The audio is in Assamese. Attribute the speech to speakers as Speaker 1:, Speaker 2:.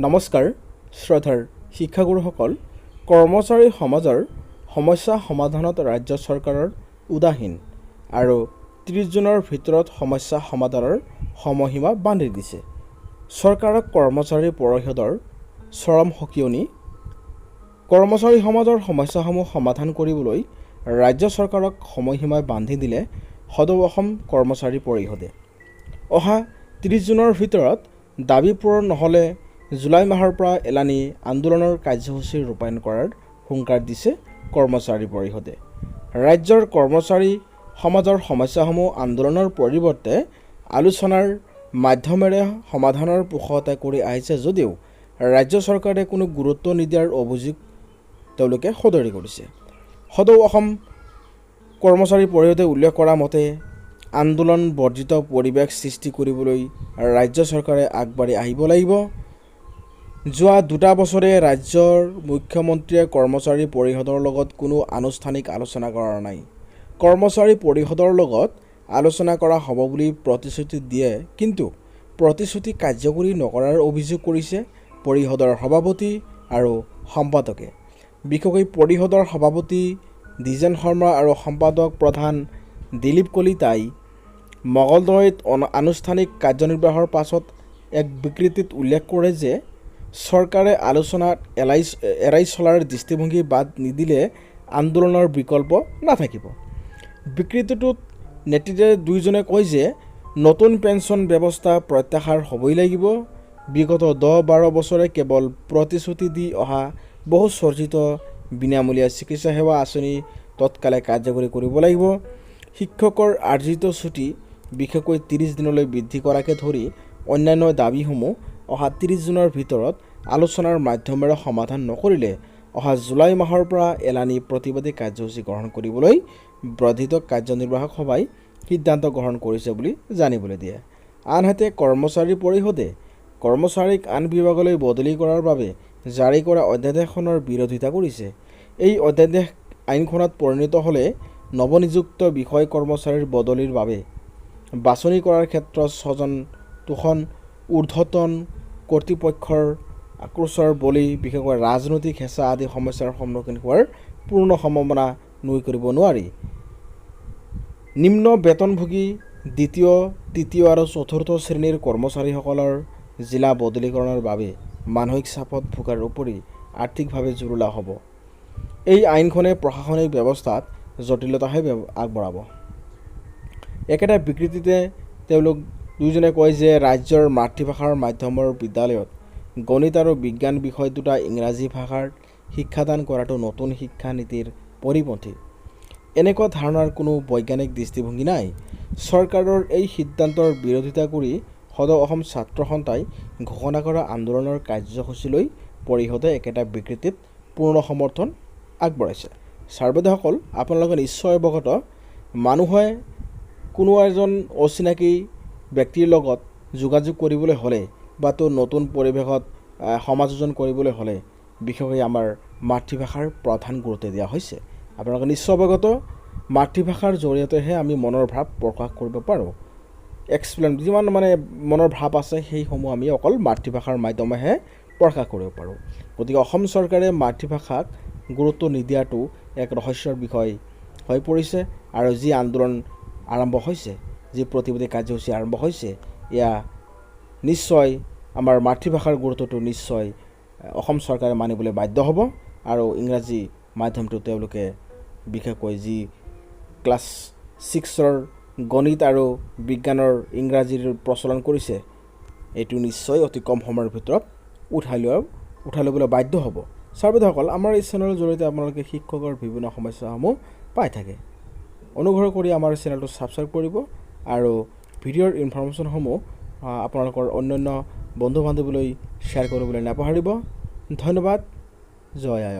Speaker 1: নমস্কাৰ শ্ৰদ্ধাৰ শিক্ষাগুৰুসকল কৰ্মচাৰী সমাজৰ সমস্যা সমাধানত ৰাজ্য চৰকাৰৰ উদাসীন আৰু 30 জুনৰ ভিতৰত সমস্যা সমাধানৰ সময়সীমা বান্ধি দিছে। চৰকাৰক কৰ্মচাৰী পৰিষদৰ চৰম সকিয়নি। কৰ্মচাৰী সমাজৰ সমস্যাসমূহ সমাধান কৰিবলৈ ৰাজ্য চৰকাৰক সময়সীমা বান্ধি দিলে সদৌ অসম কৰ্মচাৰী পৰিষদে। অহা 30 জুনৰ ভিতৰত দাবী পূৰণ নহ'লে জুলাই মাহৰ পৰা এলানি আন্দোলনৰ কাৰ্যসূচী ৰূপায়ণ কৰাৰ হুংকাৰ দিছে কৰ্মচাৰী পৰিষদে। ৰাজ্যৰ কৰ্মচাৰী সমাজৰ সমস্যাসমূহ আন্দোলনৰ পৰিৱৰ্তে আলোচনাৰ মাধ্যমেৰে সমাধানৰ পোষকতা কৰি আহিছে যদিও ৰাজ্য চৰকাৰে কোনো গুৰুত্ব নিদিয়াৰ অভিযোগ তেওঁলোকে সদৰি কৰিছে। সদৌ অসম কৰ্মচাৰী পৰিষদে উল্লেখ কৰা মতে আন্দোলন বৰ্জিত পৰিৱেশ সৃষ্টি কৰিবলৈ ৰাজ্য চৰকাৰে আগবাঢ়ি আহিব লাগিব। যোৱা 2 বছৰে ৰাজ্যৰ মুখ্যমন্ত্ৰীয়ে কৰ্মচাৰী পৰিষদৰ লগত কোনো আনুষ্ঠানিক আলোচনা কৰা নাই। কৰ্মচাৰী পৰিষদৰ লগত আলোচনা কৰা হ'ব বুলি প্ৰতিশ্ৰুতি দিয়ে, কিন্তু প্ৰতিশ্ৰুতি কাৰ্যকৰী নকৰাৰ অভিযোগ কৰিছে পৰিষদৰ সভাপতি আৰু সম্পাদকে। বিশেষকৈ পৰিষদৰ সভাপতি দ্বিজেন শৰ্মা আৰু সম্পাদক প্ৰধান দিলীপ কলিতাই মঙলদৈত আনুষ্ঠানিক কাৰ্যনিৰ্বাহৰ পাছত এক বিবৃতিত উল্লেখ কৰে যে চৰকাৰে আলোচনাত এৰাই চলাৰ দৃষ্টিভংগী বাদ নিদিলে আন্দোলনৰ বিকল্প নাথাকিব। বিবৃতিটোত নেতৃত্বে দুয়োজনে কয় যে নতুন পেঞ্চন ব্যৱস্থা প্ৰত্যাহাৰ হ'বই লাগিব। বিগত 10-12 বছৰে কেৱল প্ৰতিশ্ৰুতি দি অহা বহু চৰ্চিত বিনামূলীয়া চিকিৎসা সেৱা আঁচনি তৎকালে কাৰ্যকৰী কৰিব লাগিব। শিক্ষকৰ আৰ্জিত ছুটি বিশেষকৈ 30 দিনলৈ বৃদ্ধি কৰাকে ধৰি অন্যান্য দাবীসমূহ অহা 30 জুনৰ ভিতৰত আলোচনাৰ মাধ্যমেৰে সমাধান নকৰিলে অহা জুলাই মাহৰ পৰা এলানি প্ৰতিবাদী কাৰ্যসূচী গ্ৰহণ কৰিবলৈ বৰ্ধিত কাৰ্যনিৰ্বাহক সভাই সিদ্ধান্ত গ্ৰহণ কৰিছে বুলি জানিবলৈ দিয়ে। আনহাতে কৰ্মচাৰী পৰিষদে কৰ্মচাৰীক আন বিভাগলৈ বদলি কৰাৰ বাবে জাৰি কৰা অধ্যাদেশখনৰ বিৰোধিতা কৰিছে। এই অধ্যাদেশ আইনখনত পৰিণত হ'লে নৱনিযুক্ত বিষয় কৰ্মচাৰীৰ বদলিৰ বাবে বাছনি কৰাৰ ক্ষেত্ৰত স্বজন তোষণ ঊৰ্ধ্বতন কৰ্তৃপক্ষৰ আক্ৰোশৰ বলি বিশেষকৈ ৰাজনৈতিক হেঁচা আদি সমস্যাৰ সন্মুখীন হোৱাৰ পূৰ্ণ সম্ভাৱনা নুই কৰিব নোৱাৰি। নিম্ন বেতনভোগী দ্বিতীয়, তৃতীয় আৰু চতুৰ্থ শ্ৰেণীৰ কৰ্মচাৰীসকলৰ জিলা বদলীকৰণৰ বাবে মানসিক চাপত ভোগাৰ উপৰি আৰ্থিকভাৱে জুৰুলা হ'ব। এই আইনখনে প্ৰশাসনিক ব্যৱস্থাত জটিলতাহে আগবঢ়াব। একেটা বিবৃতিতে তেওঁলোক দুয়োজনে কয় যে ৰাজ্যৰ মাতৃভাষাৰ মাধ্যমৰ বিদ্যালয়ত গণিত আৰু বিজ্ঞান বিষয় দুটা ইংৰাজী ভাষাৰ শিক্ষাদান কৰাটো নতুন শিক্ষা নীতিৰ পৰিপন্থী। এনেকুৱা ধাৰণাৰ কোনো বৈজ্ঞানিক দৃষ্টিভংগী নাই। চৰকাৰৰ এই সিদ্ধান্তৰ বিৰোধিতা কৰি সদৌ অসম ছাত্ৰ সন্থাই ঘোষণা কৰা আন্দোলনৰ কাৰ্যসূচীলৈ পৰিষদে একেটা বিবৃতিত পূৰ্ণ সমৰ্থন আগবঢ়াইছে। ছাৰবেদসকল আপোনালোকে নিশ্চয় অৱগত, মানুহে কোনো এজন অচিনাকি ব্যক্তিৰ লগত যোগাযোগ কৰিবলৈ হ'লে বা নতুন পৰিৱেশত সমাযোজন কৰিবলৈ হ'লে বিশেষকৈ আমাৰ মাতৃভাষাৰ প্ৰধান গুৰুত্ব দিয়া হৈছে। আপোনালোকে নিশ্চয় অৱগত, মাতৃভাষাৰ জৰিয়তেহে আমি মনৰ ভাৱ প্ৰকাশ কৰিব পাৰোঁ। যিমান মনৰ ভাৱ আছে সেইসমূহ আমি অকল মাতৃভাষাৰ মাধ্যমেহে প্ৰকাশ কৰিব পাৰোঁ। গতিকে অসম চৰকাৰে মাতৃভাষাক গুৰুত্ব নিদিয়াটো এক ৰহস্যৰ বিষয় হৈ পৰিছে আৰু যি আন্দোলন আৰম্ভ হৈছে, যি প্ৰতিবাদী কাৰ্যসূচী আৰম্ভ হৈছে, এয়া নিশ্চয় আমাৰ মাতৃভাষাৰ গুৰুত্বটো নিশ্চয় অসম চৰকাৰে মানিবলৈ বাধ্য হ'ব আৰু ইংৰাজী মাধ্যমটো তেওঁলোকে বিশেষকৈ যি ক্লাছ 6ৰ গণিত আৰু বিজ্ঞানৰ ইংৰাজীৰ প্ৰচলন কৰিছে, এইটো নিশ্চয় অতি কম সময়ৰ ভিতৰত উঠাই ল'বলৈ বাধ্য হ'ব। ছাৰবেদসকল, আমাৰ এই চেনেলৰ জৰিয়তে আপোনালোকে শিক্ষকৰ বিভিন্ন সমস্যাসমূহ পাই থাকে। অনুগ্ৰহ কৰি আমাৰ চেনেলটো ছাবস্ক্ৰাইব কৰিব আৰু ভিডিঅ'ৰ ইনফৰমেশ্যনসমূহ আপোনালোকৰ অন্যান্য বন্ধু বান্ধৱীলৈ শ্বেয়াৰ কৰিবলৈ নাপাহৰিব। ধন্যবাদ। জয় আই অসম।